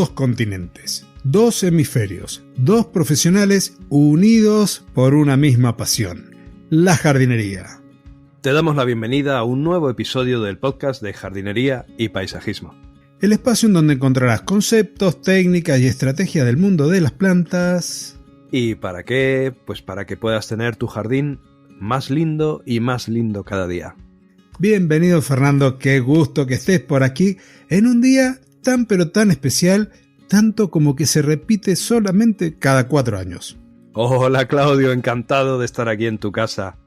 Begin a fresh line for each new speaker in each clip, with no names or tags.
2 continentes, 2 hemisferios, 2 profesionales unidos por una misma pasión, la jardinería.
Te damos la bienvenida a un nuevo episodio del podcast de jardinería y paisajismo.
El espacio en donde encontrarás conceptos, técnicas y estrategias del mundo de las plantas.
¿Y para qué? Pues para que puedas tener tu jardín más lindo y más lindo cada día.
Bienvenido, Fernando, qué gusto que estés por aquí en un día tan pero tan especial, tanto como que se repite solamente cada 4 años.
Hola Claudio, encantado de estar aquí en tu casa.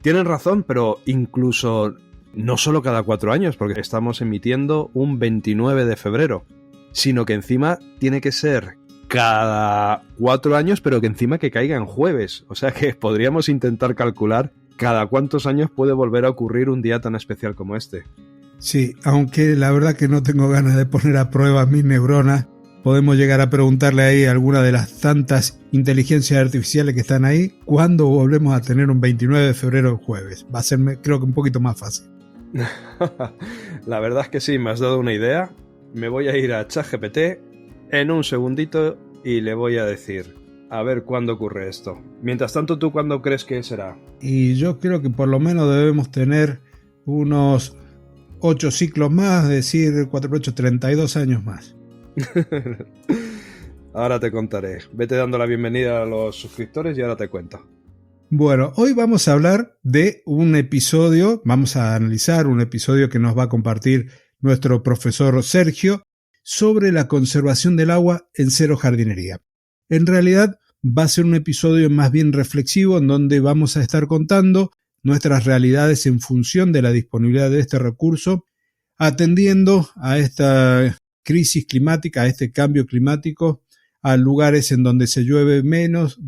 Tienen razón, pero incluso no solo cada 4 años, porque estamos emitiendo un 29 de febrero, sino que encima tiene que ser cada 4 años, pero que encima que caiga en jueves. O sea que podríamos intentar calcular cada cuántos años puede volver a ocurrir un día tan especial como este.
Sí, aunque la verdad que no tengo ganas de poner a prueba mis neuronas, podemos llegar a preguntarle ahí a alguna de las tantas inteligencias artificiales que están ahí, ¿cuándo volvemos a tener un 29 de febrero jueves? Va a ser, creo que un poquito más fácil.
La verdad es que sí, me has dado una idea. Me voy a ir a ChatGPT en un segundito y le voy a decir, a ver cuándo ocurre esto. Mientras tanto, ¿tú cuándo crees que será?
Y yo creo que por lo menos debemos tener unos 8 ciclos más, es decir, 4 por 8, 32 años más.
Ahora te contaré. Vete dando la bienvenida a los suscriptores y ahora te cuento.
Bueno, hoy vamos a hablar de un episodio, vamos a analizar un episodio que nos va a compartir nuestro profesor Sergio sobre la conservación del agua en Cero Jardinería. En realidad va a ser un episodio más bien reflexivo en donde vamos a estar contando nuestras realidades en función de la disponibilidad de este recurso, atendiendo a esta crisis climática, a este cambio climático, a lugares en donde se llueve menos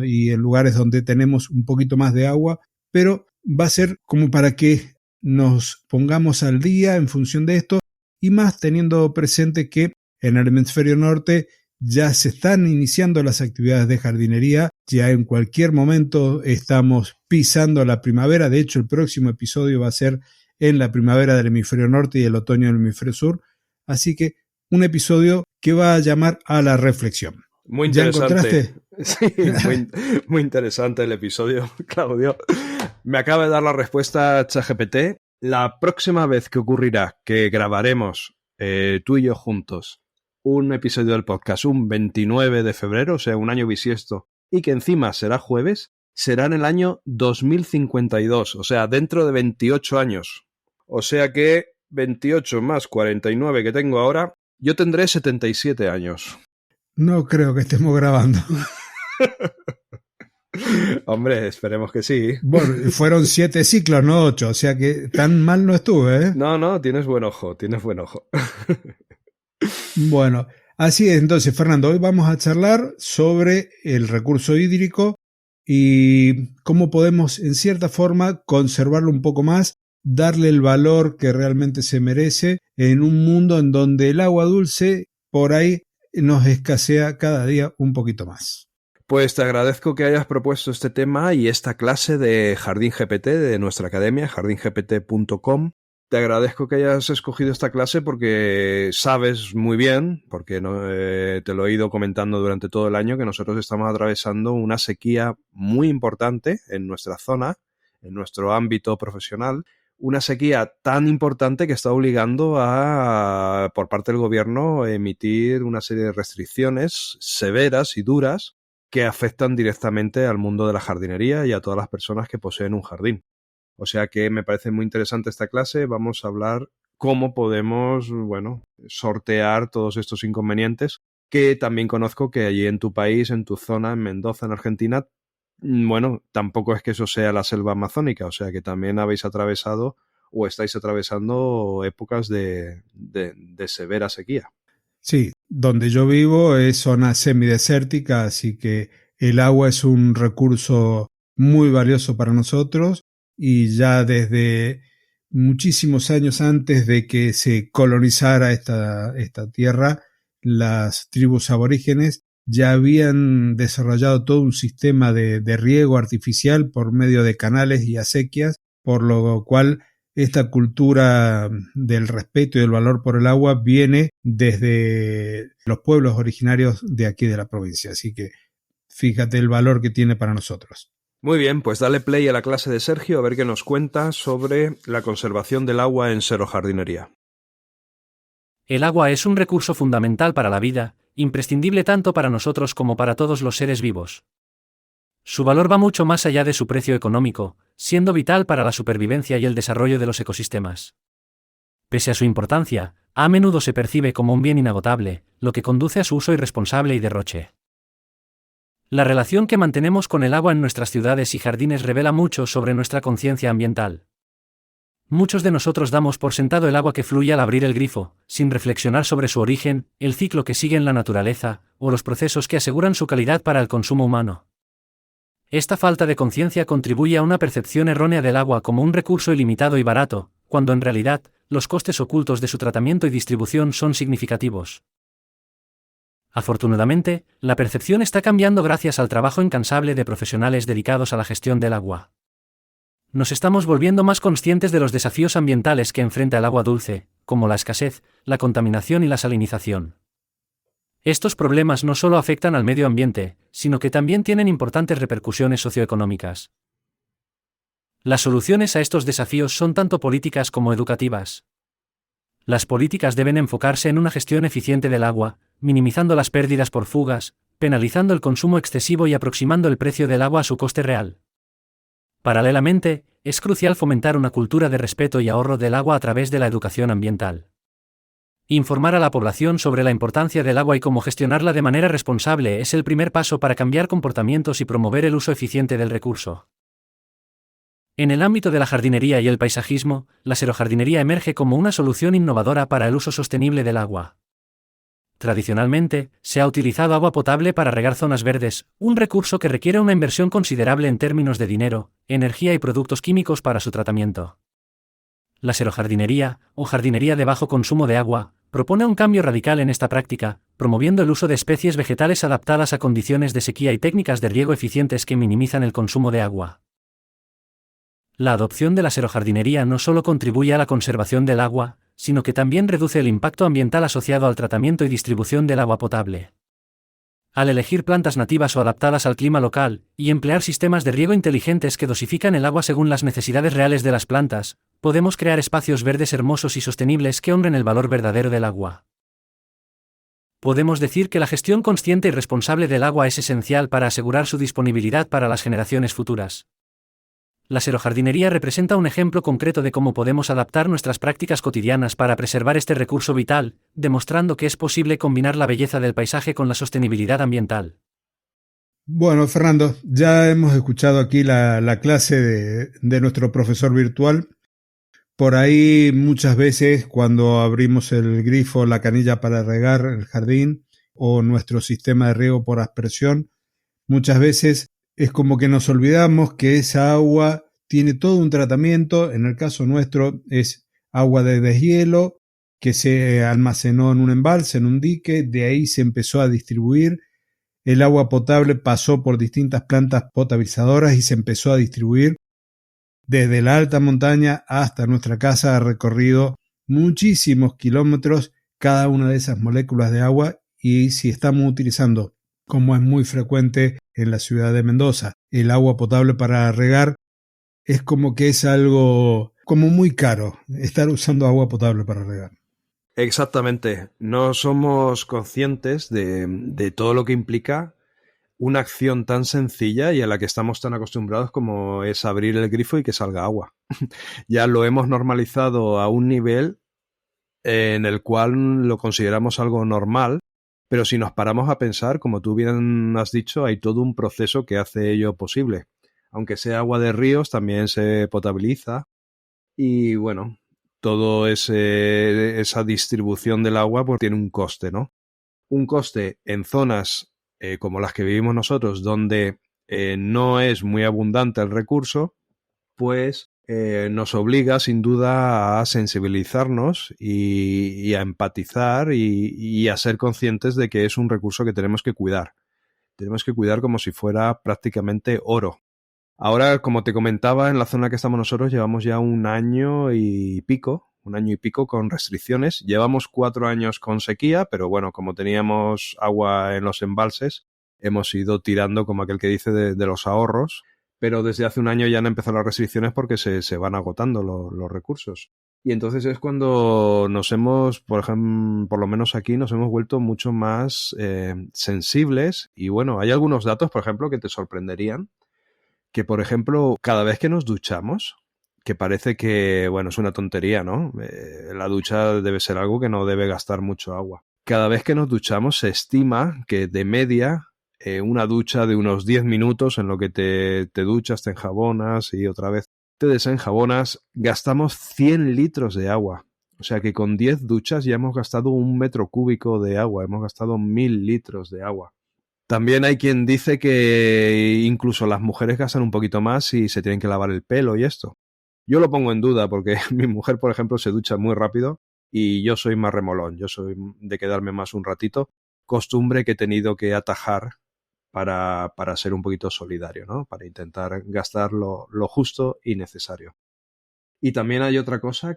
y en lugares donde tenemos un poquito más de agua, pero va a ser como para que nos pongamos al día en función de esto y más teniendo presente que en el hemisferio norte ya se están iniciando las actividades de jardinería, ya en cualquier momento estamos pisando la primavera, de hecho el próximo episodio va a ser en la primavera del hemisferio norte y el otoño del hemisferio sur, así que un episodio que va a llamar a la reflexión.
Muy interesante.
¿Ya encontraste?
Sí, muy interesante el episodio, Claudio. Me acaba de dar la respuesta ChatGPT. La próxima vez que ocurrirá que grabaremos tú y yo juntos un episodio del podcast un 29 de febrero, o sea, un año bisiesto, y que encima será jueves, será en el año 2052, o sea, dentro de 28 años. O sea que 28 más 49 que tengo ahora, yo tendré 77 años.
No creo que estemos grabando.
Hombre, esperemos que sí.
Bueno, fueron 7 ciclos, no 8, o sea que tan mal no estuve, ¿eh?
No, tienes buen ojo, tienes buen ojo.
Bueno, así es. Entonces, Fernando, hoy vamos a charlar sobre el recurso hídrico y cómo podemos, en cierta forma, conservarlo un poco más, darle el valor que realmente se merece en un mundo en donde el agua dulce por ahí nos escasea cada día un poquito más.
Pues te agradezco que hayas propuesto este tema y esta clase de Jardín GPT de nuestra academia, jardingpt.com. Te agradezco que hayas escogido esta clase porque sabes muy bien, porque te lo he ido comentando durante todo el año, que nosotros estamos atravesando una sequía muy importante en nuestra zona, en nuestro ámbito profesional. Una sequía tan importante que está obligando por parte del gobierno, a emitir una serie de restricciones severas y duras que afectan directamente al mundo de la jardinería y a todas las personas que poseen un jardín. O sea que me parece muy interesante esta clase. Vamos a hablar cómo podemos, sortear todos estos inconvenientes, que también conozco que allí en tu país, en tu zona, en Mendoza, en Argentina, tampoco es que eso sea la selva amazónica, o sea que también habéis atravesado o estáis atravesando épocas de severa sequía.
Sí, donde yo vivo es zona semidesértica, así que el agua es un recurso muy valioso para nosotros y ya desde muchísimos años antes de que se colonizara esta tierra, las tribus aborígenes ya habían desarrollado todo un sistema de riego artificial por medio de canales y acequias, por lo cual esta cultura del respeto y del valor por el agua viene desde los pueblos originarios de aquí de la provincia. Así que fíjate el valor que tiene para nosotros.
Muy bien, pues dale play a la clase de Sergio a ver qué nos cuenta sobre la conservación del agua en serojardinería.
El agua es un recurso fundamental para la vida, imprescindible tanto para nosotros como para todos los seres vivos. Su valor va mucho más allá de su precio económico, siendo vital para la supervivencia y el desarrollo de los ecosistemas. Pese a su importancia, a menudo se percibe como un bien inagotable, lo que conduce a su uso irresponsable y derroche. La relación que mantenemos con el agua en nuestras ciudades y jardines revela mucho sobre nuestra conciencia ambiental. Muchos de nosotros damos por sentado el agua que fluye al abrir el grifo, sin reflexionar sobre su origen, el ciclo que sigue en la naturaleza, o los procesos que aseguran su calidad para el consumo humano. Esta falta de conciencia contribuye a una percepción errónea del agua como un recurso ilimitado y barato, cuando en realidad, los costes ocultos de su tratamiento y distribución son significativos. Afortunadamente, la percepción está cambiando gracias al trabajo incansable de profesionales dedicados a la gestión del agua. Nos estamos volviendo más conscientes de los desafíos ambientales que enfrenta el agua dulce, como la escasez, la contaminación y la salinización. Estos problemas no solo afectan al medio ambiente, sino que también tienen importantes repercusiones socioeconómicas. Las soluciones a estos desafíos son tanto políticas como educativas. Las políticas deben enfocarse en una gestión eficiente del agua, minimizando las pérdidas por fugas, penalizando el consumo excesivo y aproximando el precio del agua a su coste real. Paralelamente, es crucial fomentar una cultura de respeto y ahorro del agua a través de la educación ambiental. Informar a la población sobre la importancia del agua y cómo gestionarla de manera responsable es el primer paso para cambiar comportamientos y promover el uso eficiente del recurso. En el ámbito de la jardinería y el paisajismo, la serojardinería emerge como una solución innovadora para el uso sostenible del agua. Tradicionalmente, se ha utilizado agua potable para regar zonas verdes, un recurso que requiere una inversión considerable en términos de dinero, energía y productos químicos para su tratamiento. La serojardinería, o jardinería de bajo consumo de agua, propone un cambio radical en esta práctica, promoviendo el uso de especies vegetales adaptadas a condiciones de sequía y técnicas de riego eficientes que minimizan el consumo de agua. La adopción de la serojardinería no solo contribuye a la conservación del agua, sino que también reduce el impacto ambiental asociado al tratamiento y distribución del agua potable. Al elegir plantas nativas o adaptadas al clima local, y emplear sistemas de riego inteligentes que dosifican el agua según las necesidades reales de las plantas, podemos crear espacios verdes hermosos y sostenibles que honren el valor verdadero del agua. Podemos decir que la gestión consciente y responsable del agua es esencial para asegurar su disponibilidad para las generaciones futuras. La serojardinería representa un ejemplo concreto de cómo podemos adaptar nuestras prácticas cotidianas para preservar este recurso vital, demostrando que es posible combinar la belleza del paisaje con la sostenibilidad ambiental.
Bueno, Fernando, ya hemos escuchado aquí la clase de nuestro profesor virtual. Por ahí muchas veces cuando abrimos el grifo, la canilla para regar el jardín o nuestro sistema de riego por aspersión, muchas veces es como que nos olvidamos que esa agua tiene todo un tratamiento. En el caso nuestro es agua de deshielo que se almacenó en un embalse, en un dique, de ahí se empezó a distribuir. El agua potable pasó por distintas plantas potabilizadoras y se empezó a distribuir. Desde la alta montaña hasta nuestra casa ha recorrido muchísimos kilómetros cada una de esas moléculas de agua, y si estamos utilizando, como es muy frecuente en la ciudad de Mendoza, el agua potable para regar, es como que es algo como muy caro estar usando agua potable para regar.
Exactamente. No somos conscientes de todo lo que implica una acción tan sencilla y a la que estamos tan acostumbrados como es abrir el grifo y que salga agua. Ya lo hemos normalizado a un nivel en el cual lo consideramos algo normal, pero si nos paramos a pensar, como tú bien has dicho, hay todo un proceso que hace ello posible. Aunque sea agua de ríos, también se potabiliza y bueno, todo esa distribución del agua pues tiene un coste, ¿no? Un coste en zonas como las que vivimos nosotros, donde no es muy abundante el recurso, pues nos obliga sin duda a sensibilizarnos y a empatizar y a ser conscientes de que es un recurso que tenemos que cuidar. Tenemos que cuidar como si fuera prácticamente oro. Ahora, como te comentaba, en la zona que estamos nosotros llevamos ya un año y pico con restricciones. Llevamos 4 años con sequía, pero bueno, como teníamos agua en los embalses, hemos ido tirando, como aquel que dice, de los ahorros. Pero desde hace un año ya han empezado las restricciones porque se van agotando los recursos. Y entonces es cuando nos hemos, por ejemplo, por lo menos aquí, nos hemos vuelto mucho más sensibles. Y bueno, hay algunos datos, por ejemplo, que te sorprenderían. Que, por ejemplo, cada vez que nos duchamos, que parece que, bueno, es una tontería, ¿no? La ducha debe ser algo que no debe gastar mucho agua. Cada vez que nos duchamos se estima que de media una ducha de unos 10 minutos en lo que te duchas, te enjabonas y otra vez te desenjabonas, gastamos 100 litros de agua. O sea que con 10 duchas ya hemos gastado 1 metro cúbico de agua, hemos gastado 1000 litros de agua. También hay quien dice que incluso las mujeres gastan un poquito más si se tienen que lavar el pelo y esto. Yo lo pongo en duda porque mi mujer, por ejemplo, se ducha muy rápido y yo soy más remolón, yo soy de quedarme más un ratito. Costumbre que he tenido que atajar para ser un poquito solidario, ¿no? Para intentar gastar lo justo y necesario. Y también hay otra cosa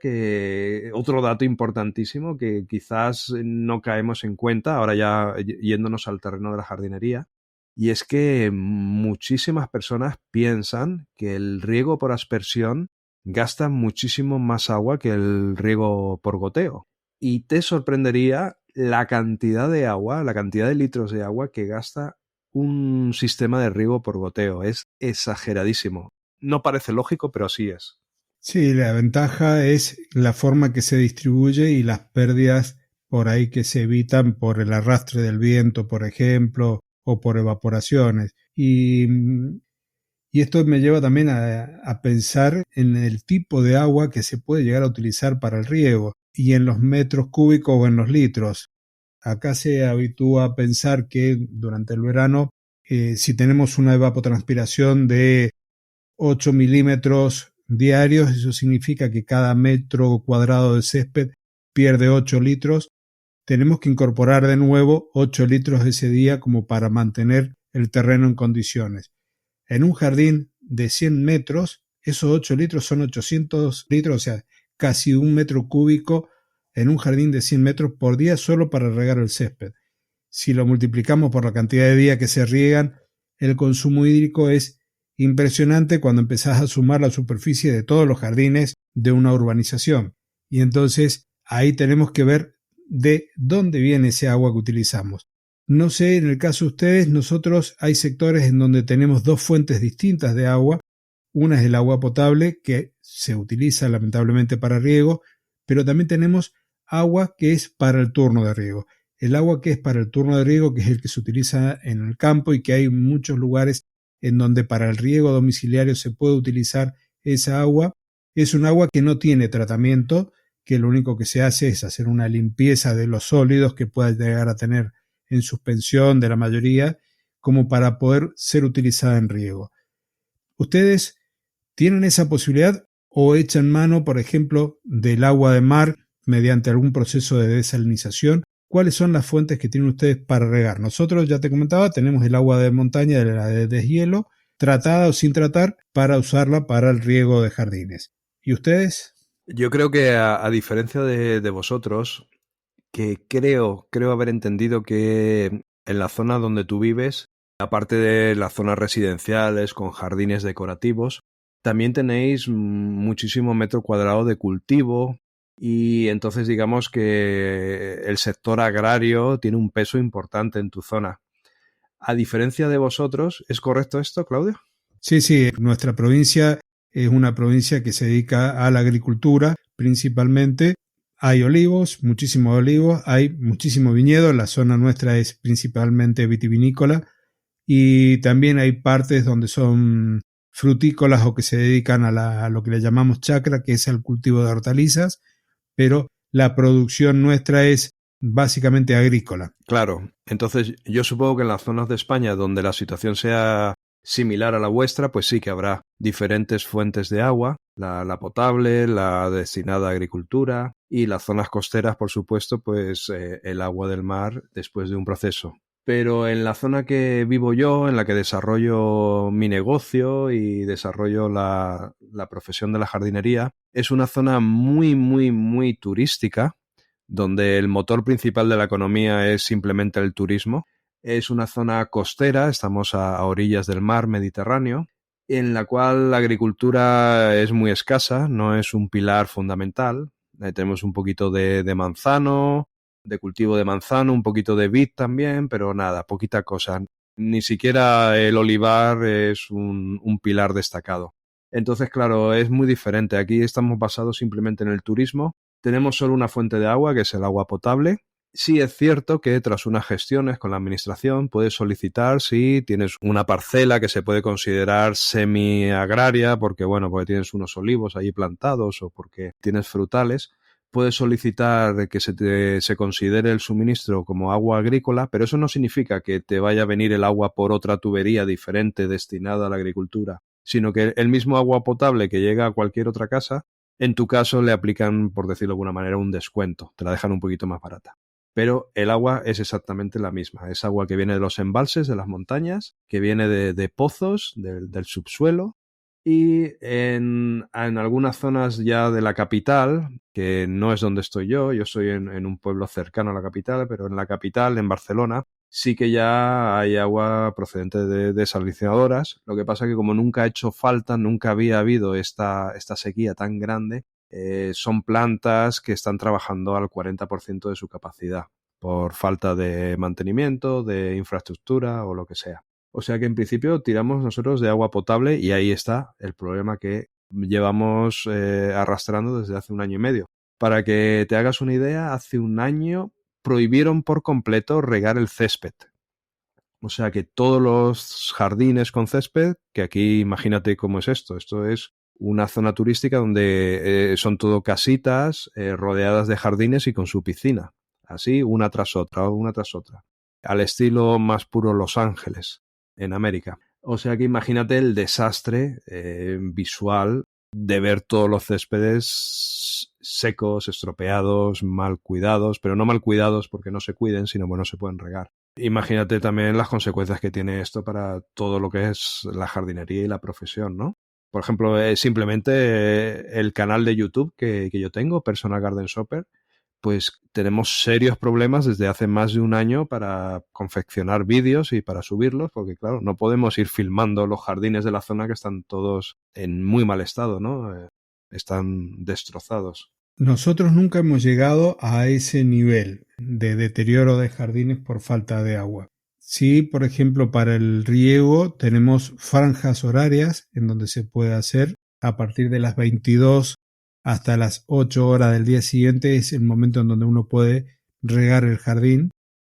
otro dato importantísimo que quizás no caemos en cuenta, ahora ya yéndonos al terreno de la jardinería, y es que muchísimas personas piensan que el riego por aspersión gasta muchísimo más agua que el riego por goteo. Y te sorprendería la cantidad de agua, la cantidad de litros de agua que gasta un sistema de riego por goteo. Es exageradísimo. No parece lógico, pero así es.
Sí, la ventaja es la forma que se distribuye y las pérdidas por ahí que se evitan por el arrastre del viento, por ejemplo, o por evaporaciones. Y esto me lleva también a pensar en el tipo de agua que se puede llegar a utilizar para el riego y en los metros cúbicos o en los litros. Acá se habitúa a pensar que durante el verano, si tenemos una evapotranspiración de 8 milímetros diarios, eso significa que cada metro cuadrado de césped pierde 8 litros. Tenemos que incorporar de nuevo 8 litros ese día como para mantener el terreno en condiciones. En un jardín de 100 metros, esos 8 litros son 800 litros, o sea, casi 1 metro cúbico en un jardín de 100 metros por día solo para regar el césped. Si lo multiplicamos por la cantidad de días que se riegan, el consumo hídrico es impresionante cuando empezás a sumar la superficie de todos los jardines de una urbanización. Y entonces ahí tenemos que ver de dónde viene ese agua que utilizamos. No sé, en el caso de ustedes, nosotros hay sectores en donde tenemos dos fuentes distintas de agua. Una es el agua potable, que se utiliza lamentablemente para riego, pero también tenemos agua que es para el turno de riego. El agua que es para el turno de riego, que es el que se utiliza en el campo y que hay muchos lugares en donde para el riego domiciliario se puede utilizar esa agua, es un agua que no tiene tratamiento, que lo único que se hace es hacer una limpieza de los sólidos que pueda llegar a tener en suspensión de la mayoría, como para poder ser utilizada en riego. ¿Ustedes tienen esa posibilidad o echan mano, por ejemplo, del agua de mar mediante algún proceso de desalinización? ¿Cuáles son las fuentes que tienen ustedes para regar? Nosotros, ya te comentaba, tenemos el agua de montaña, de la de deshielo, tratada o sin tratar, para usarla para el riego de jardines. ¿Y ustedes?
Yo creo que a diferencia de vosotros, que creo haber entendido que en la zona donde tú vives, aparte de las zonas residenciales con jardines decorativos, también tenéis muchísimo metro cuadrado de cultivo y entonces digamos que el sector agrario tiene un peso importante en tu zona. A diferencia de vosotros, ¿es correcto esto, Claudio?
Sí, nuestra provincia es una provincia que se dedica a la agricultura principalmente. Hay olivos, muchísimos olivos, hay muchísimo viñedo, la zona nuestra es principalmente vitivinícola y también hay partes donde son frutícolas o que se dedican a lo que le llamamos chacra, que es el cultivo de hortalizas, pero la producción nuestra es básicamente agrícola.
Claro, entonces yo supongo que en las zonas de España donde la situación sea similar a la vuestra, pues sí que habrá diferentes fuentes de agua, la potable, la destinada a agricultura y las zonas costeras, por supuesto, pues el agua del mar después de un proceso. pero en la zona que vivo yo, en la que desarrollo mi negocio y desarrollo la profesión de la jardinería, es una zona muy, muy, muy turística, donde el motor principal de la economía es simplemente el turismo. Es una zona costera, estamos a orillas del mar Mediterráneo, en la cual la agricultura es muy escasa, no es un pilar fundamental. Tenemos un poquito de manzano, de cultivo de manzano, un poquito de vid también, pero nada, poquita cosa. Ni siquiera el olivar es un pilar destacado. Entonces, claro, es muy diferente. Aquí estamos basados simplemente en el turismo. Tenemos solo una fuente de agua, que es el agua potable. Sí es cierto que tras unas gestiones con la administración puedes solicitar si tienes una parcela que se puede considerar semi-agraria, porque tienes unos olivos ahí plantados o porque tienes frutales. Puedes solicitar que se considere el suministro como agua agrícola, pero eso no significa que te vaya a venir el agua por otra tubería diferente destinada a la agricultura, sino que el mismo agua potable que llega a cualquier otra casa, en tu caso le aplican, por decirlo de alguna manera, un descuento, te la dejan un poquito más barata. Pero el agua es exactamente la misma, es agua que viene de los embalses, de las montañas, que viene de pozos, del subsuelo. Y en algunas zonas ya de la capital, que no es donde estoy yo soy en un pueblo cercano a la capital, pero en la capital, en Barcelona, sí que ya hay agua procedente de desalinizadoras. Lo que pasa es que como nunca ha hecho falta, nunca había habido esta sequía tan grande, son plantas que están trabajando al 40% de su capacidad, por falta de mantenimiento, de infraestructura o lo que sea. O sea que en principio tiramos nosotros de agua potable y ahí está el problema que llevamos arrastrando desde hace 1 año y medio. Para que te hagas una idea, hace 1 año prohibieron por completo regar el césped. O sea que todos los jardines con césped, que aquí imagínate cómo es esto. Esto es una zona turística donde son todo casitas rodeadas de jardines y con su piscina. Así, una tras otra, una tras otra. Al estilo más puro Los Ángeles, en América. O sea que imagínate el desastre visual de ver todos los céspedes secos, estropeados, mal cuidados, pero no mal cuidados porque no se cuiden, sino no se pueden regar. Imagínate también las consecuencias que tiene esto para todo lo que es la jardinería y la profesión, ¿no? Por ejemplo, simplemente el canal de YouTube que yo tengo, Personal Garden Shopper, pues tenemos serios problemas desde hace más de 1 año para confeccionar vídeos y para subirlos, porque claro, no podemos ir filmando los jardines de la zona que están todos en muy mal estado, ¿no? Están destrozados.
Nosotros nunca hemos llegado a ese nivel de deterioro de jardines por falta de agua. Sí, por ejemplo, para el riego tenemos franjas horarias en donde se puede hacer a partir de las 22 hasta las 8 horas del día siguiente es el momento en donde uno puede regar el jardín.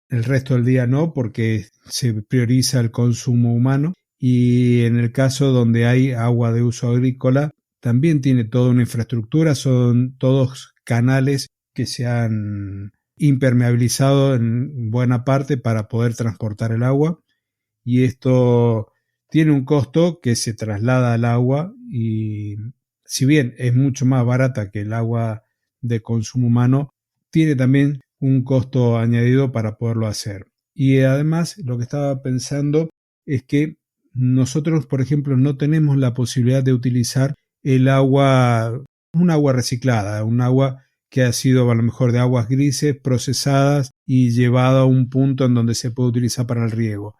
El resto del día no, porque se prioriza el consumo humano. Y en el caso donde hay agua de uso agrícola, también tiene toda una infraestructura, son todos canales que se han impermeabilizado en buena parte para poder transportar el agua. Y esto tiene un costo que se traslada al agua y si bien es mucho más barata que el agua de consumo humano, tiene también un costo añadido para poderlo hacer. Y además lo que estaba pensando es que nosotros, por ejemplo, no tenemos la posibilidad de utilizar el agua, un agua reciclada, un agua que ha sido a lo mejor de aguas grises, procesadas y llevada a un punto en donde se puede utilizar para el riego.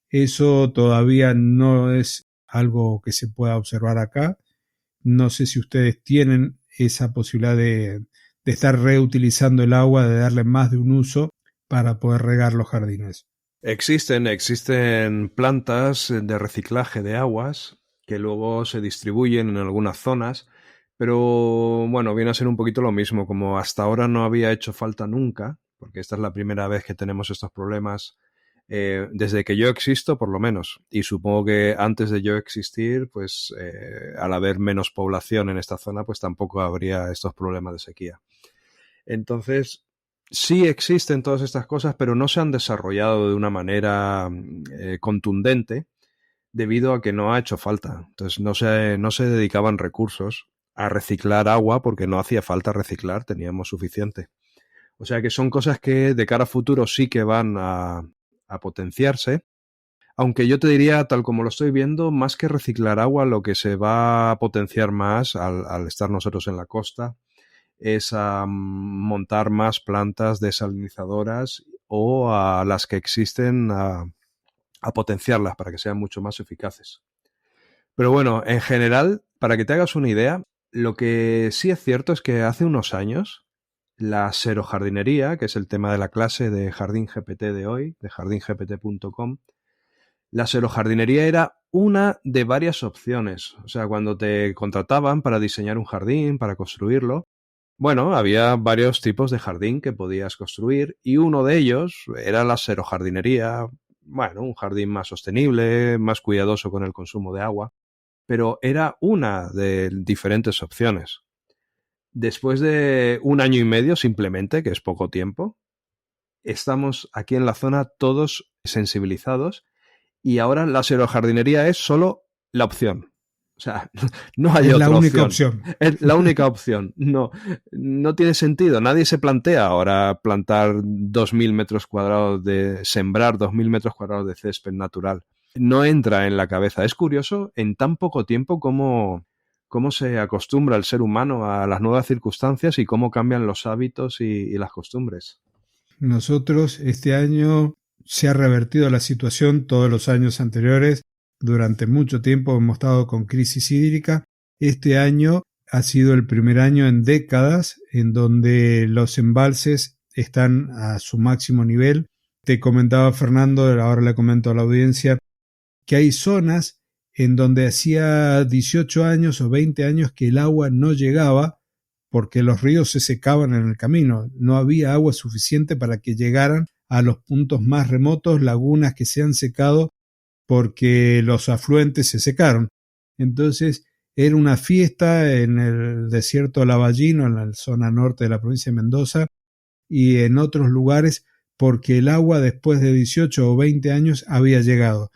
Eso todavía no es algo que se pueda observar acá. No sé si ustedes tienen esa posibilidad de estar reutilizando el agua, de darle más de un uso para poder regar los jardines.
Existen plantas de reciclaje de aguas que luego se distribuyen en algunas zonas, pero viene a ser un poquito lo mismo, como hasta ahora no había hecho falta nunca, porque esta es la primera vez que tenemos estos problemas desde que yo existo, por lo menos, y supongo que antes de yo existir, pues al haber menos población en esta zona, pues tampoco habría estos problemas de sequía. Entonces, sí existen todas estas cosas, pero no se han desarrollado de una manera contundente debido a que no ha hecho falta. Entonces, no se dedicaban recursos a reciclar agua porque no hacía falta reciclar, teníamos suficiente. O sea que son cosas que de cara a futuro sí que van a a potenciarse. Aunque yo te diría, tal como lo estoy viendo, más que reciclar agua, lo que se va a potenciar más al estar nosotros en la costa es a montar más plantas desalinizadoras o a las que existen a potenciarlas para que sean mucho más eficaces. Pero bueno, en general, para que te hagas una idea, lo que sí es cierto es que hace unos años la xerojardinería, que es el tema de la clase de Jardín GPT de hoy, de jardingpt.com, la xerojardinería era una de varias opciones. O sea, cuando te contrataban para diseñar un jardín, para construirlo, bueno, había varios tipos de jardín que podías construir y uno de ellos era la xerojardinería. Bueno, un jardín más sostenible, más cuidadoso con el consumo de agua, pero era una de diferentes opciones. Después de 1 año y medio simplemente, que es poco tiempo, estamos aquí en la zona todos sensibilizados y ahora la xerojardinería es solo la opción. O sea, no hay
Es
otra
la única
opción.
opción.
Es la única opción. No tiene sentido. Nadie se plantea ahora plantar 2.000 metros cuadrados sembrar 2.000 metros cuadrados de césped natural. No entra en la cabeza. Es curioso en tan poco tiempo cómo se acostumbra el ser humano a las nuevas circunstancias y cómo cambian los hábitos y las costumbres.
Nosotros este año se ha revertido la situación. Todos los años anteriores, durante mucho tiempo hemos estado con crisis hídrica. Este año ha sido el primer año en décadas en donde los embalses están a su máximo nivel. Te comentaba Fernando, ahora le comento a la audiencia, que hay zonas en donde hacía 18 años o 20 años que el agua no llegaba porque los ríos se secaban en el camino. No había agua suficiente para que llegaran a los puntos más remotos, lagunas que se han secado porque los afluentes se secaron. Entonces era una fiesta en el desierto lavallino, en la zona norte de la provincia de Mendoza y en otros lugares, porque el agua después de 18 o 20 años había llegado.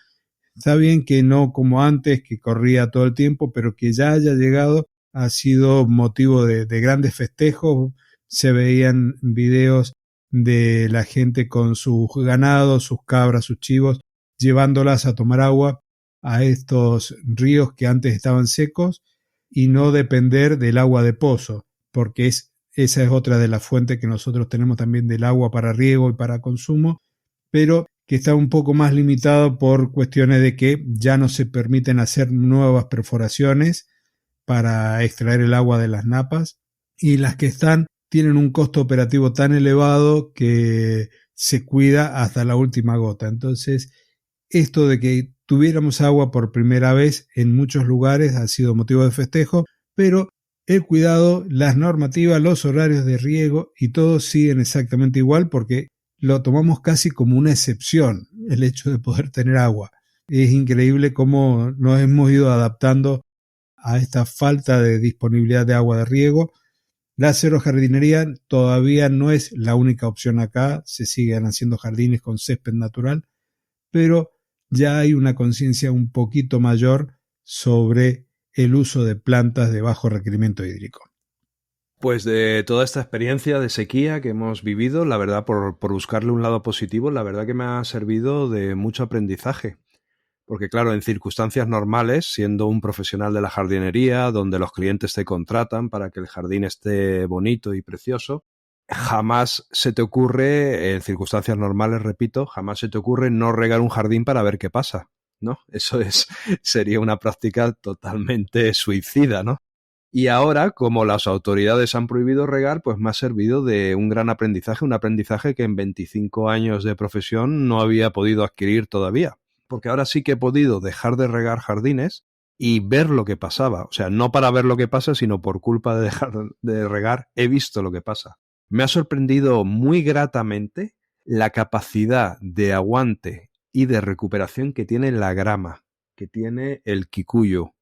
Está bien que no como antes, que corría todo el tiempo, pero que ya haya llegado ha sido motivo de grandes festejos. Se veían videos de la gente con sus ganados, sus cabras, sus chivos, llevándolas a tomar agua a estos ríos que antes estaban secos y no depender del agua de pozo, porque esa es otra de las fuentes que nosotros tenemos también del agua para riego y para consumo, pero que está un poco más limitado por cuestiones de que ya no se permiten hacer nuevas perforaciones para extraer el agua de las napas y las que están tienen un costo operativo tan elevado que se cuida hasta la última gota. Entonces, esto de que tuviéramos agua por primera vez en muchos lugares ha sido motivo de festejo, pero el cuidado, las normativas, los horarios de riego y todo siguen exactamente igual porque lo tomamos casi como una excepción, el hecho de poder tener agua. Es increíble cómo nos hemos ido adaptando a esta falta de disponibilidad de agua de riego. La xerojardinería todavía no es la única opción acá, se siguen haciendo jardines con césped natural, pero ya hay una conciencia un poquito mayor sobre el uso de plantas de bajo requerimiento hídrico.
Pues de toda esta experiencia de sequía que hemos vivido, la verdad, por buscarle un lado positivo, la verdad que me ha servido de mucho aprendizaje. Porque claro, en circunstancias normales, siendo un profesional de la jardinería, donde los clientes te contratan para que el jardín esté bonito y precioso, jamás se te ocurre, en circunstancias normales, repito, jamás se te ocurre no regar un jardín para ver qué pasa, ¿no? Eso sería una práctica totalmente suicida, ¿no? Y ahora, como las autoridades han prohibido regar, pues me ha servido de un gran aprendizaje, un aprendizaje que en 25 años de profesión no había podido adquirir todavía. Porque ahora sí que he podido dejar de regar jardines y ver lo que pasaba. O sea, no para ver lo que pasa, sino por culpa de dejar de regar, he visto lo que pasa. Me ha sorprendido muy gratamente la capacidad de aguante y de recuperación que tiene la grama, que tiene el kikuyu.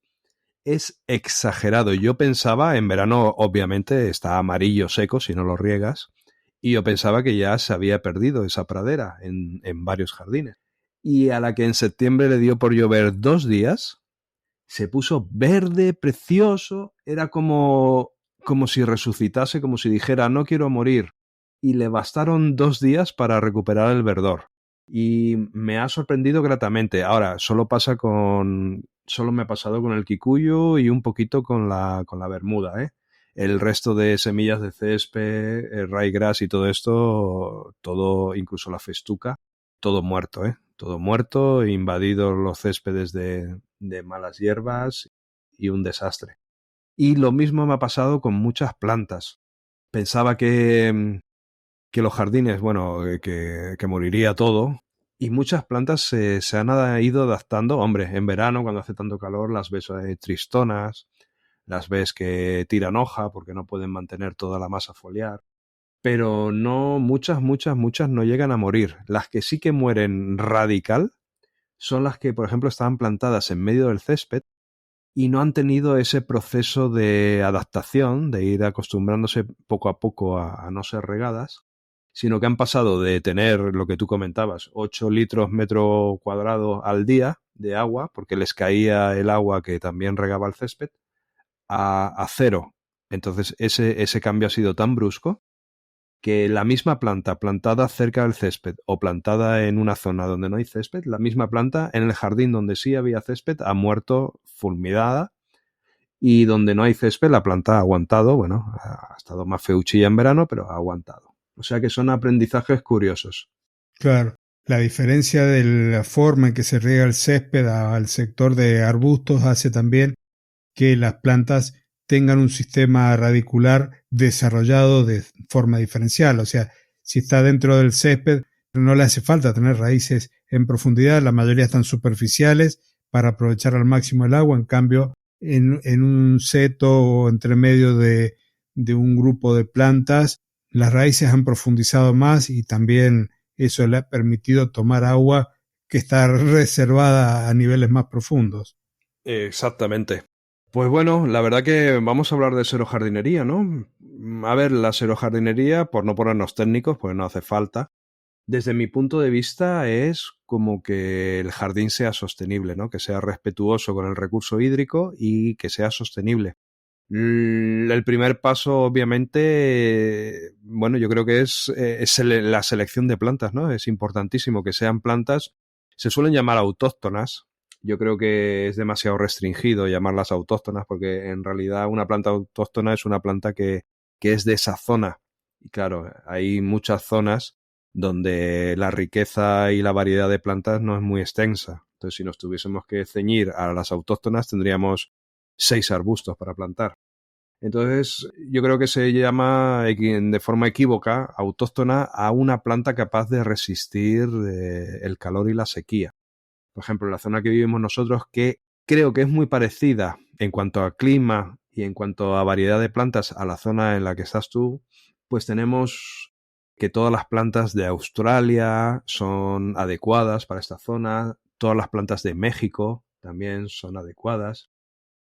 Es exagerado. Yo pensaba, en verano obviamente está amarillo seco si no lo riegas, y yo pensaba que ya se había perdido esa pradera en varios jardines. Y a la que en septiembre le dio por llover 2 días, se puso verde, precioso, era como si resucitase, como si dijera no quiero morir. Y le bastaron 2 días para recuperar el verdor. y me ha sorprendido gratamente. Ahora, solo me ha pasado con el kikuyu y un poquito con la bermuda, ¿eh? El resto de semillas de césped, el ryegrass y todo esto, todo, incluso la festuca, todo muerto, ¿eh? Todo muerto, invadidos los céspedes de malas hierbas y un desastre. Y lo mismo me ha pasado con muchas plantas. Pensaba que los jardines, bueno, que moriría todo. Y muchas plantas se han ido adaptando. Hombre, en verano, cuando hace tanto calor, las ves tristonas, las ves que tiran hoja porque no pueden mantener toda la masa foliar. Pero no, muchas no llegan a morir. Las que sí que mueren radical son las que, por ejemplo, estaban plantadas en medio del césped y no han tenido ese proceso de adaptación, de ir acostumbrándose poco a poco a no ser regadas, sino que han pasado de tener lo que tú comentabas, 8 litros metro cuadrado al día de agua, porque les caía el agua que también regaba el césped, a cero. Entonces ese cambio ha sido tan brusco que la misma planta plantada cerca del césped o plantada en una zona donde no hay césped, la misma planta en el jardín donde sí había césped ha muerto fulminada, y donde no hay césped la planta ha aguantado, bueno, ha estado más feuchilla en verano, pero ha aguantado. O sea que son aprendizajes curiosos.
Claro, la diferencia de la forma en que se riega el césped al sector de arbustos hace también que las plantas tengan un sistema radicular desarrollado de forma diferencial. O sea, si está dentro del césped, no le hace falta tener raíces en profundidad, la mayoría están superficiales para aprovechar al máximo el agua. En cambio, en un seto o entre medio de un grupo de plantas, las raíces han profundizado más y también eso le ha permitido tomar agua que está reservada a niveles más profundos.
Exactamente. Pues bueno, la verdad que vamos a hablar de xerojardinería, ¿no? A ver, la xerojardinería, por no ponernos técnicos, pues no hace falta. Desde mi punto de vista es como que el jardín sea sostenible, ¿no? Que sea respetuoso con el recurso hídrico y que sea sostenible. El primer paso, obviamente, bueno, yo creo que es la selección de plantas, ¿no? Es importantísimo que sean plantas, se suelen llamar autóctonas. Yo creo que es demasiado restringido llamarlas autóctonas porque en realidad una planta autóctona es una planta que es de esa zona. Y claro, hay muchas zonas donde la riqueza y la variedad de plantas no es muy extensa. Entonces, si nos tuviésemos que ceñir a las autóctonas, tendríamos 6 arbustos para plantar. Entonces, yo creo que se llama de forma equívoca autóctona a una planta capaz de resistir el calor y la sequía. Por ejemplo, en la zona que vivimos nosotros, que creo que es muy parecida en cuanto a clima y en cuanto a variedad de plantas a la zona en la que estás tú, pues tenemos que todas las plantas de Australia son adecuadas para esta zona, todas las plantas de México también son adecuadas.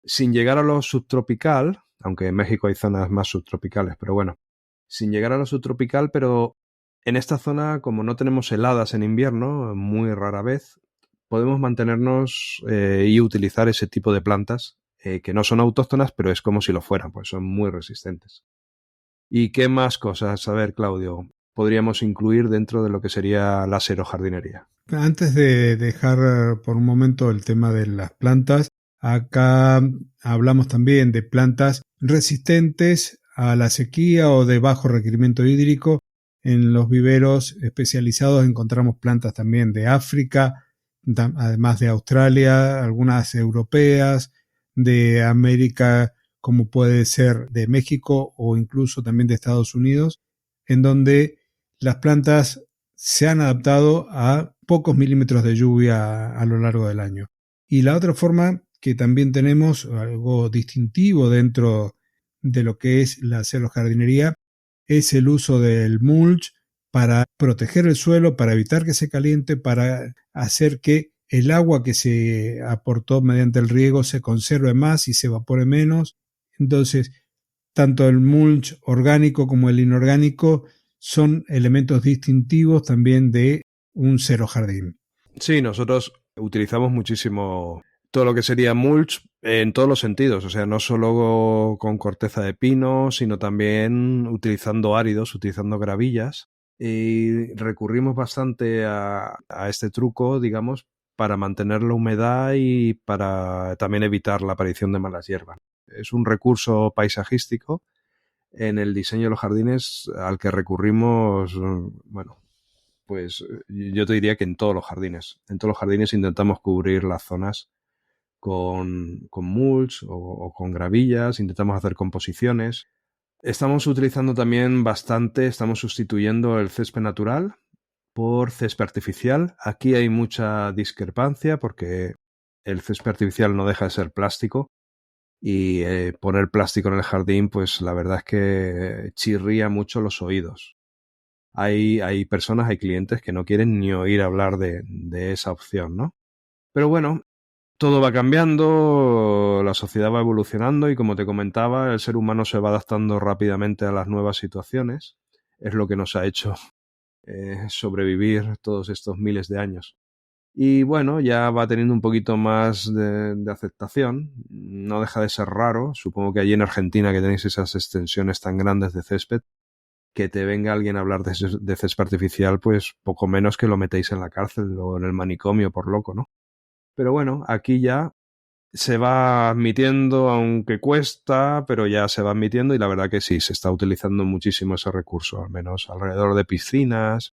Sin llegar a lo subtropical, aunque en México hay zonas más subtropicales, pero bueno, sin llegar a lo subtropical, pero en esta zona, como no tenemos heladas en invierno, muy rara vez, podemos mantenernos y utilizar ese tipo de plantas que no son autóctonas, pero es como si lo fueran, pues son muy resistentes. ¿Y qué más cosas, a ver, Claudio, podríamos incluir dentro de lo que sería la xerojardinería?
Antes de dejar por un momento el tema de las plantas, acá hablamos también de plantas resistentes a la sequía o de bajo requerimiento hídrico. En los viveros especializados encontramos plantas también de África, además de Australia, algunas europeas, de América, como puede ser de México o incluso también de Estados Unidos, en donde las plantas se han adaptado a pocos milímetros de lluvia a lo largo del año. Y la otra forma que también tenemos, algo distintivo dentro de lo que es la xerojardinería, es el uso del mulch para proteger el suelo, para evitar que se caliente, para hacer que el agua que se aportó mediante el riego se conserve más y se evapore menos. Entonces, tanto el mulch orgánico como el inorgánico son elementos distintivos también de un xerojardín.
Sí, nosotros utilizamos muchísimo todo lo que sería mulch en todos los sentidos, o sea, no solo con corteza de pino, sino también utilizando áridos, utilizando gravillas. y recurrimos bastante a este truco, digamos, para mantener la humedad y para también evitar la aparición de malas hierbas. Es un recurso paisajístico en el diseño de los jardines al que recurrimos, bueno, pues yo te diría que en todos los jardines. En todos los jardines intentamos cubrir las zonas con mulch o con gravillas, intentamos hacer composiciones. Estamos utilizando también bastante, estamos sustituyendo el césped natural por césped artificial. Aquí hay mucha discrepancia porque el césped artificial no deja de ser plástico y poner plástico en el jardín, pues la verdad es que chirría mucho los oídos. Hay personas, hay clientes que no quieren ni oír hablar de esa opción, ¿no? Pero bueno, todo va cambiando, la sociedad va evolucionando y como te comentaba, el ser humano se va adaptando rápidamente a las nuevas situaciones. Es lo que nos ha hecho sobrevivir todos estos miles de años. Y bueno, ya va teniendo un poquito más de aceptación. No deja de ser raro. Supongo que allí en Argentina, que tenéis esas extensiones tan grandes de césped, que te venga alguien a hablar de césped artificial, pues poco menos que lo metéis en la cárcel o en el manicomio por loco, ¿no? Pero bueno, aquí ya se va admitiendo, aunque cuesta, pero ya se va admitiendo y la verdad que sí, se está utilizando muchísimo ese recurso, al menos alrededor de piscinas,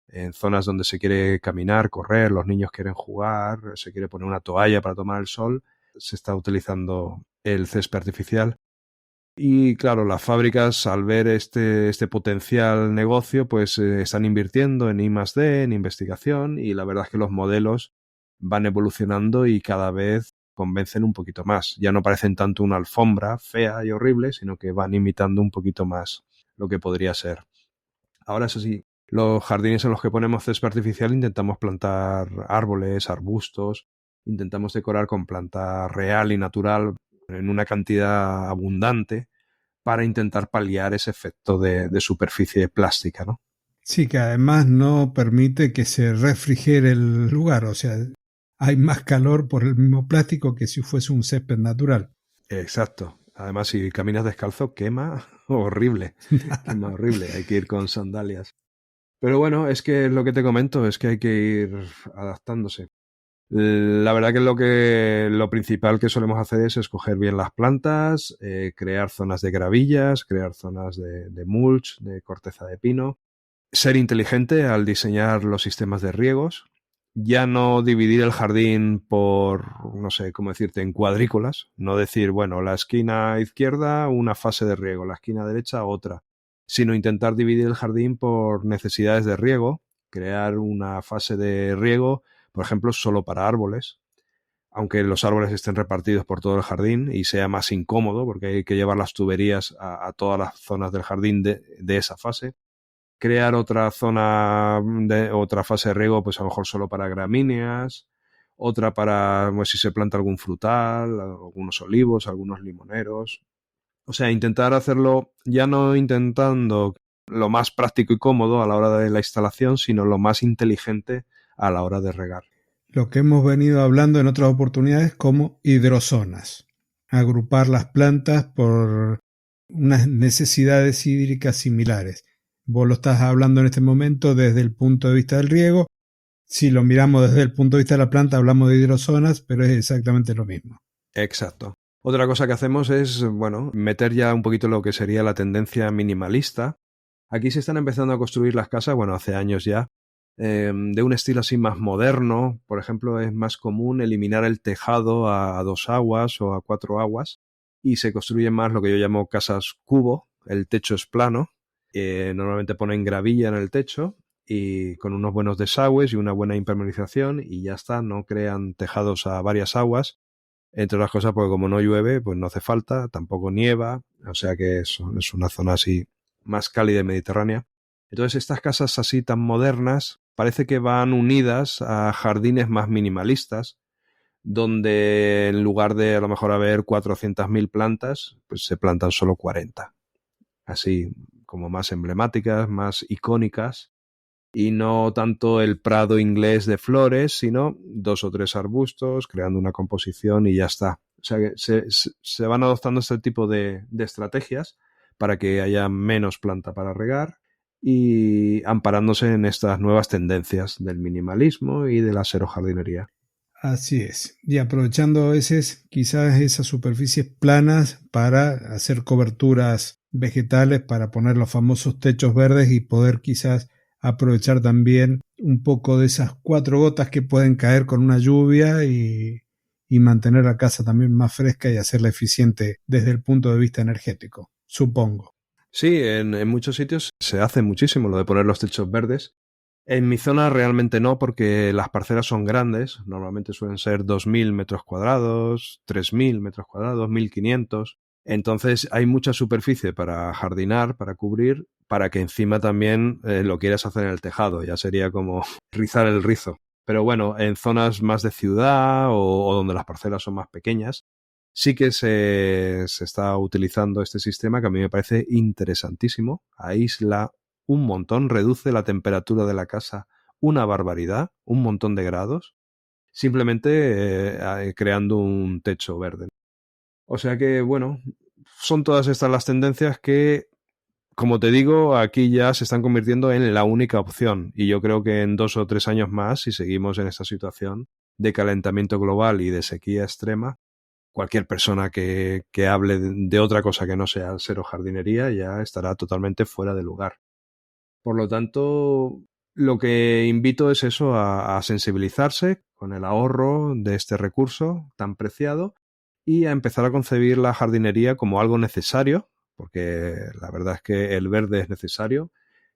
en zonas donde se quiere caminar, correr, los niños quieren jugar, se quiere poner una toalla para tomar el sol, se está utilizando el césped artificial. Y claro, las fábricas al ver este potencial negocio, pues están invirtiendo en I+D, en investigación, y la verdad es que los modelos van evolucionando y cada vez convencen un poquito más. Ya no parecen tanto una alfombra fea y horrible, sino que van imitando un poquito más lo que podría ser. Ahora, eso sí, los jardines en los que ponemos césped artificial intentamos plantar árboles, arbustos, intentamos decorar con planta real y natural en una cantidad abundante para intentar paliar ese efecto de superficie plástica, ¿no?
Sí, que además no permite que se refrigere el lugar, o sea, hay más calor por el mismo plástico que si fuese un césped natural.
Exacto. Además, si caminas descalzo, quema horrible. Quema horrible. Hay que ir con sandalias. Pero bueno, es que lo que te comento es que hay que ir adaptándose. La verdad que lo principal que solemos hacer es escoger bien las plantas, crear zonas de gravillas, crear zonas de mulch, de corteza de pino. Ser inteligente al diseñar los sistemas de riegos. Ya no dividir el jardín por, no sé cómo decirte, en cuadrículas. No decir, bueno, la esquina izquierda una fase de riego, la esquina derecha otra. Sino intentar dividir el jardín por necesidades de riego. Crear una fase de riego, por ejemplo, solo para árboles. Aunque los árboles estén repartidos por todo el jardín y sea más incómodo porque hay que llevar las tuberías a todas las zonas del jardín de esa fase. Crear otra zona, otra fase de riego, pues a lo mejor solo para gramíneas, otra para, pues si se planta algún frutal, algunos olivos, algunos limoneros. O sea, intentar hacerlo, ya no intentando lo más práctico y cómodo a la hora de la instalación, sino lo más inteligente a la hora de regar.
Lo que hemos venido hablando en otras oportunidades como hidrozonas. Agrupar las plantas por unas necesidades hídricas similares. Vos lo estás hablando en este momento desde el punto de vista del riego. Si lo miramos desde el punto de vista de la planta, hablamos de hidrozonas, pero es exactamente lo mismo.
Exacto. Otra cosa que hacemos es, bueno, meter ya un poquito lo que sería la tendencia minimalista. Aquí se están empezando a construir las casas, bueno, hace años ya, de un estilo así más moderno. Por ejemplo, es más común eliminar el tejado a 2 aguas o a 4 aguas y se construyen más lo que yo llamo casas cubo. El techo es plano. Normalmente ponen gravilla en el techo y con unos buenos desagües y una buena impermeabilización y ya está, no crean tejados a varias aguas, entre otras cosas porque como no llueve pues no hace falta, tampoco nieva, o sea que es una zona así más cálida y mediterránea. Entonces estas casas así tan modernas parece que van unidas a jardines más minimalistas donde en lugar de a lo mejor haber 400.000 plantas pues se plantan solo 40, así como más emblemáticas, más icónicas, y no tanto el prado inglés de flores, sino 2 o 3 arbustos, creando una composición y ya está. O sea que se van adoptando este tipo de estrategias para que haya menos planta para regar y amparándose en estas nuevas tendencias del minimalismo y de la xerojardinería.
Así es. Y aprovechando a veces quizás esas superficies planas para hacer coberturas vegetales, para poner los famosos techos verdes y poder quizás aprovechar también un poco de esas 4 gotas que pueden caer con una lluvia y mantener la casa también más fresca y hacerla eficiente desde el punto de vista energético, supongo.
Sí, en muchos sitios se hace muchísimo lo de poner los techos verdes. En mi zona realmente no, porque las parcelas son grandes, normalmente suelen ser 2.000 metros cuadrados, 3.000 metros cuadrados, 1.500. Entonces hay mucha superficie para jardinar, para cubrir, para que encima también lo quieras hacer en el tejado, ya sería como rizar el rizo. Pero bueno, en zonas más de ciudad o donde las parcelas son más pequeñas, sí que se está utilizando este sistema que a mí me parece interesantísimo. Aísla un montón, reduce la temperatura de la casa una barbaridad, un montón de grados, simplemente creando un techo verde. O sea que, bueno, son todas estas las tendencias que, como te digo, aquí ya se están convirtiendo en la única opción. Y yo creo que en 2 o 3 años más, si seguimos en esta situación de calentamiento global y de sequía extrema, cualquier persona que hable de otra cosa que no sea xerojardinería ya estará totalmente fuera de lugar. Por lo tanto, lo que invito es eso, a sensibilizarse con el ahorro de este recurso tan preciado y a empezar a concebir la jardinería como algo necesario, porque la verdad es que el verde es necesario,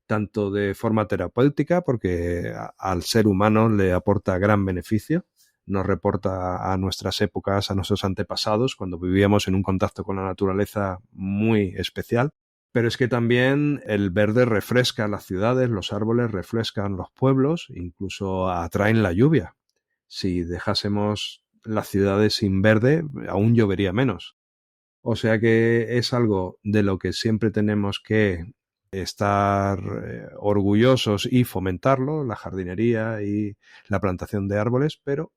tanto de forma terapéutica, porque al ser humano le aporta gran beneficio, nos reporta a nuestras épocas, a nuestros antepasados, cuando vivíamos en un contacto con la naturaleza muy especial. Pero es que también el verde refresca las ciudades, los árboles refrescan los pueblos, incluso atraen la lluvia. Si dejásemos las ciudades sin verde, aún llovería menos. O sea que es algo de lo que siempre tenemos que estar orgullosos y fomentarlo, la jardinería y la plantación de árboles, pero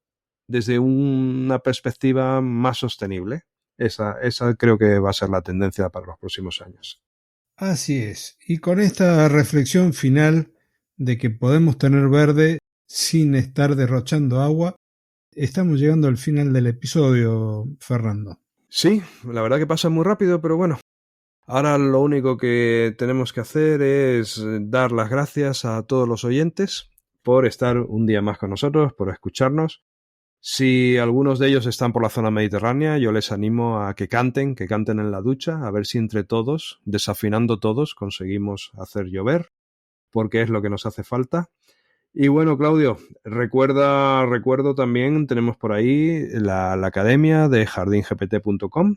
desde una perspectiva más sostenible. Esa creo que va a ser la tendencia para los próximos años.
Así es. Y con esta reflexión final de que podemos tener verde sin estar derrochando agua, estamos llegando al final del episodio, Fernando.
Sí, la verdad que pasa muy rápido, pero bueno. Ahora lo único que tenemos que hacer es dar las gracias a todos los oyentes por estar un día más con nosotros, por escucharnos. Si algunos de ellos están por la zona mediterránea, yo les animo a que canten en la ducha, a ver si entre todos, desafinando todos, conseguimos hacer llover, porque es lo que nos hace falta. Y bueno, Claudio, recuerdo también, tenemos por ahí la academia de jardingpt.com,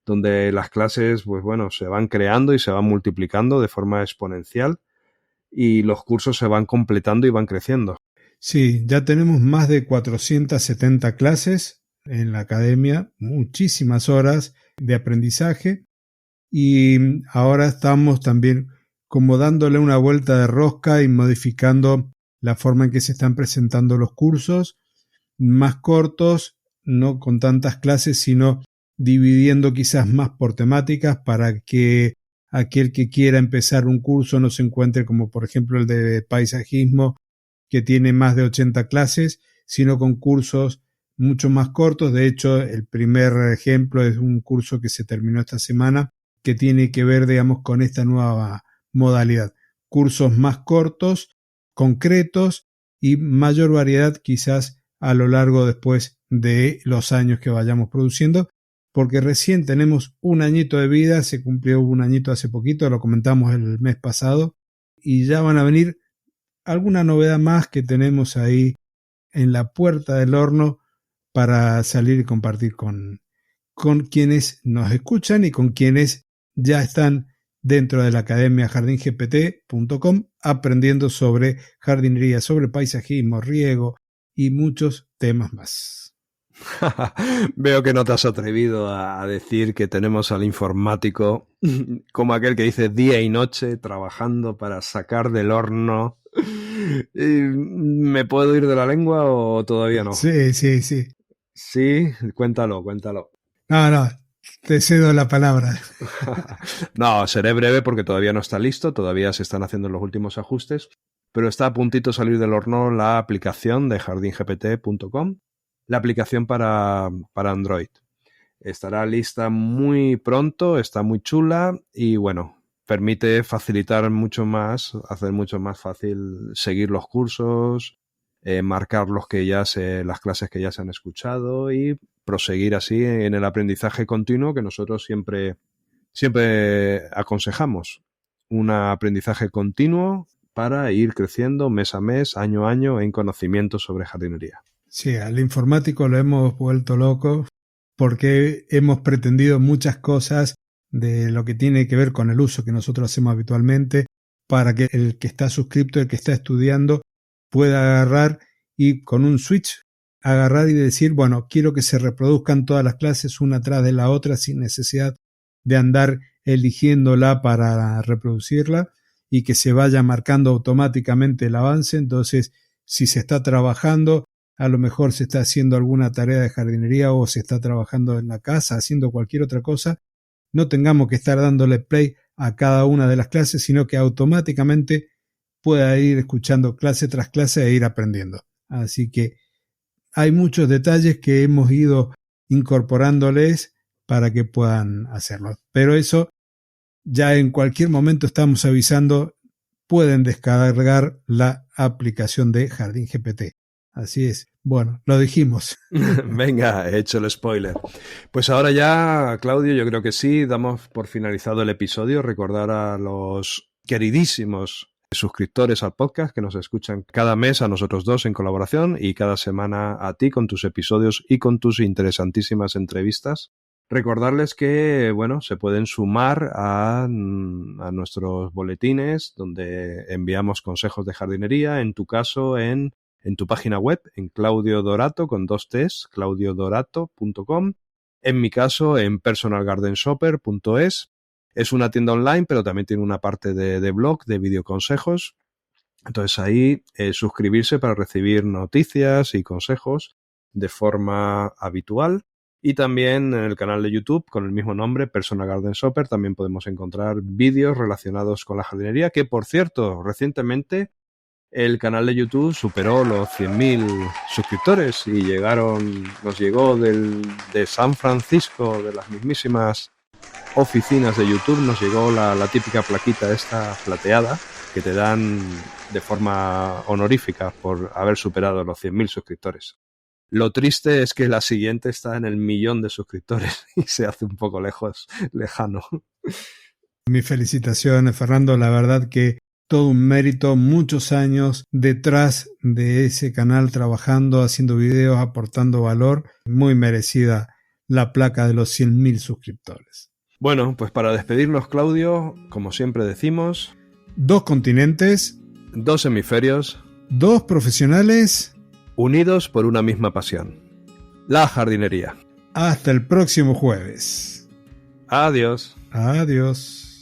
donde las clases, pues bueno, se van creando y se van multiplicando de forma exponencial y los cursos se van completando y van creciendo.
Sí, ya tenemos más de 470 clases en la academia, muchísimas horas de aprendizaje y ahora estamos también como dándole una vuelta de rosca y modificando la forma en que se están presentando los cursos, más cortos, no con tantas clases, sino dividiendo quizás más por temáticas para que aquel que quiera empezar un curso no se encuentre como por ejemplo el de paisajismo, que tiene más de 80 clases, sino con cursos mucho más cortos. De hecho, el primer ejemplo es un curso que se terminó esta semana que tiene que ver, digamos, con esta nueva modalidad. Cursos más cortos, concretos y mayor variedad quizás a lo largo después de los años que vayamos produciendo, porque recién tenemos un añito de vida, se cumplió un añito hace poquito, lo comentamos el mes pasado, y ya van a venir alguna novedad más que tenemos ahí en la puerta del horno para salir y compartir con quienes nos escuchan y con quienes ya están dentro de la academia jardingpt.com aprendiendo sobre jardinería, sobre paisajismo, riego y muchos temas más.
Veo que no te has atrevido a decir que tenemos al informático como aquel que dice día y noche trabajando para sacar del horno. ¿Me puedo ir de la lengua o todavía no?
Sí.
Sí, cuéntalo.
No, Te cedo la palabra.
No, seré breve porque todavía no está listo, todavía se están haciendo los últimos ajustes, pero está a puntito de salir del horno la aplicación de jardingpt.com, la aplicación para Android. Estará lista muy pronto, está muy chula y bueno, permite facilitar mucho más, hacer mucho más fácil seguir los cursos, marcar las clases que ya se han escuchado y proseguir así en el aprendizaje continuo que nosotros siempre aconsejamos. Un aprendizaje continuo para ir creciendo mes a mes, año a año en conocimientos sobre jardinería.
Sí, al informático lo hemos vuelto loco porque hemos pretendido muchas cosas de lo que tiene que ver con el uso que nosotros hacemos habitualmente para que el que está suscripto, el que está estudiando, pueda agarrar y con un switch agarrar y decir, bueno, quiero que se reproduzcan todas las clases una tras de la otra sin necesidad de andar eligiéndola para reproducirla y que se vaya marcando automáticamente el avance. Entonces, si se está trabajando, a lo mejor se está haciendo alguna tarea de jardinería o se está trabajando en la casa, haciendo cualquier otra cosa, no tengamos que estar dándole play a cada una de las clases, sino que automáticamente pueda ir escuchando clase tras clase e ir aprendiendo. Así que hay muchos detalles que hemos ido incorporándoles para que puedan hacerlo. Pero eso ya en cualquier momento estamos avisando, pueden descargar la aplicación de Jardín GPT. Así es. Bueno, lo dijimos.
Venga, he hecho el spoiler. Pues ahora ya, Claudio, yo creo que sí, damos por finalizado el episodio. Recordar a los queridísimos suscriptores al podcast que nos escuchan cada mes a nosotros dos en colaboración y cada semana a ti con tus episodios y con tus interesantísimas entrevistas. Recordarles que, bueno, se pueden sumar a nuestros boletines donde enviamos consejos de jardinería, en tu caso en tu página web, en Claudio Dorato, con 2 T's, claudiodorato.com. En mi caso, en personalgardenshopper.es. Es una tienda online, pero también tiene una parte de blog, de videoconsejos. Entonces ahí suscribirse para recibir noticias y consejos de forma habitual. Y también en el canal de YouTube, con el mismo nombre, Personal Garden Shopper, también podemos encontrar vídeos relacionados con la jardinería, que por cierto, recientemente el canal de YouTube superó los 100.000 suscriptores y nos llegó de San Francisco, de las mismísimas oficinas de YouTube, nos llegó la típica plaquita esta plateada que te dan de forma honorífica por haber superado los 100.000 suscriptores. Lo triste es que la siguiente está en el 1.000.000 de suscriptores y se hace un poco lejano.
Mis felicitaciones, Fernando. La verdad que todo un mérito, muchos años detrás de ese canal trabajando, haciendo videos, aportando valor. Muy merecida la placa de los 100.000 suscriptores.
Bueno, pues para despedirnos, Claudio, como siempre decimos...
2 continentes.
2 hemisferios.
2 profesionales.
Unidos por una misma pasión. La jardinería.
Hasta el próximo jueves.
Adiós.
Adiós.